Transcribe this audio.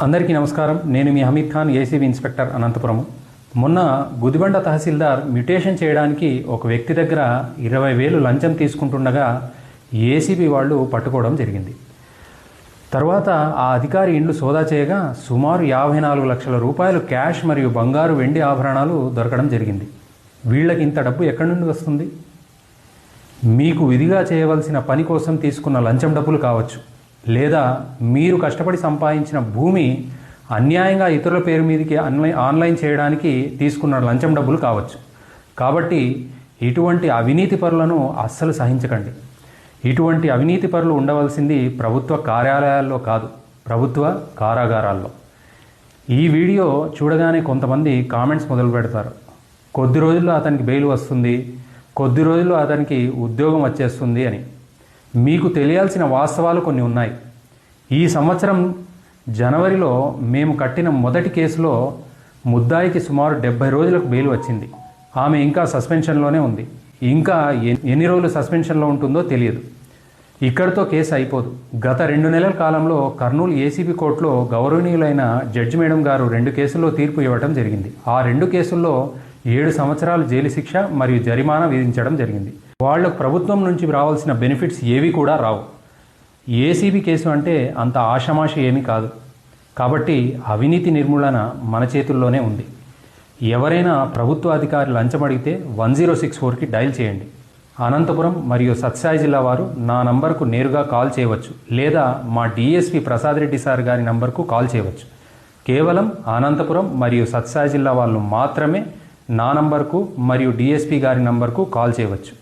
అందరికీ నమస్కారం. నేను మీ హమీద్ ఖాన్, ఏసీబీ ఇన్స్పెక్టర్, అనంతపురం. మొన్న గుదిబండ తహసీల్దార్ మ్యుటేషన్ చేయడానికి ఒక వ్యక్తి దగ్గర 20,000 లంచం తీసుకుంటుండగా ఏసీబీ వాళ్ళు పట్టుకోవడం జరిగింది. తర్వాత ఆ అధికారి ఇండ్లు సోదా చేయగా సుమారు 54 లక్షల రూపాయలు క్యాష్ మరియు బంగారు వెండి ఆభరణాలు దొరకడం జరిగింది. వీళ్ళకి ఇంత డబ్బు ఎక్కడి నుండి వస్తుంది? మీకు విధిగా చేయవలసిన పని కోసం తీసుకున్న లంచం డబ్బులు కావచ్చు, లేదా మీరు కష్టపడి సంపాదించిన భూమి అన్యాయంగా ఇతరుల పేరు మీదకి ఆన్లైన్ చేయడానికి తీసుకున్న లంచం డబ్బులు కావచ్చు. కాబట్టి ఇటువంటి అవినీతి పరులను అస్సలు సహించకండి. ఇటువంటి అవినీతి పరులు ఉండవలసింది ప్రభుత్వ కార్యాలయాల్లో కాదు, ప్రభుత్వ కారాగారాల్లో. ఈ వీడియో చూడగానే కొంతమంది కామెంట్స్ మొదలు పెడతారు. కొద్ది రోజుల్లో అతనికి బెయిల్ వస్తుంది, కొద్ది రోజుల్లో అతనికి ఉద్యోగం వచ్చేస్తుంది అని. మీకు తెలియాల్సిన వాస్తవాలు కొన్ని ఉన్నాయి. ఈ సంవత్సరం జనవరిలో మేము కట్టిన మొదటి కేసులో ముద్దాయికి సుమారు 70 రోజులకు బెయిల్ వచ్చింది. ఆమె ఇంకా సస్పెన్షన్లోనే ఉంది. ఇంకా ఎన్ని రోజులు సస్పెన్షన్లో ఉంటుందో తెలియదు. ఇక్కడితో కేసు అయిపోదు. గత 2 నెలల కాలంలో కర్నూలు ఏసీబీ కోర్టులో గౌరవనీయులైన జడ్జి మేడం గారు 2 కేసుల్లో తీర్పు ఇవ్వడం జరిగింది. ఆ 2 కేసుల్లో 7 సంవత్సరాలు జైలు శిక్ష మరియు జరిమానా విధించడం జరిగింది. వాళ్లకు ప్రభుత్వం నుంచి రావాల్సిన బెనిఫిట్స్ ఏవి కూడా రావు. ఏసీబీ కేసు అంటే అంత ఆషమాషి ఏమీ కాదు. కాబట్టి అవినీతి నిర్మూలన మన చేతుల్లోనే ఉంది. ఎవరైనా ప్రభుత్వ అధికారి లంచం అడిగితే 1064కి డయల్ చేయండి. అనంతపురం మరియు సత్యసాయి జిల్లా వారు నా నంబర్కు నేరుగా కాల్ చేయవచ్చు, లేదా మా డిఎస్పీ ప్రసాద్ రెడ్డి సార్ గారి నంబర్కు కాల్ చేయవచ్చు. కేవలం అనంతపురం మరియు సత్యసాయి జిల్లా వాళ్ళు మాత్రమే నా నంబర్కు మరియు డిఎస్పీ గారి నంబర్కు కాల్ చేయవచ్చు.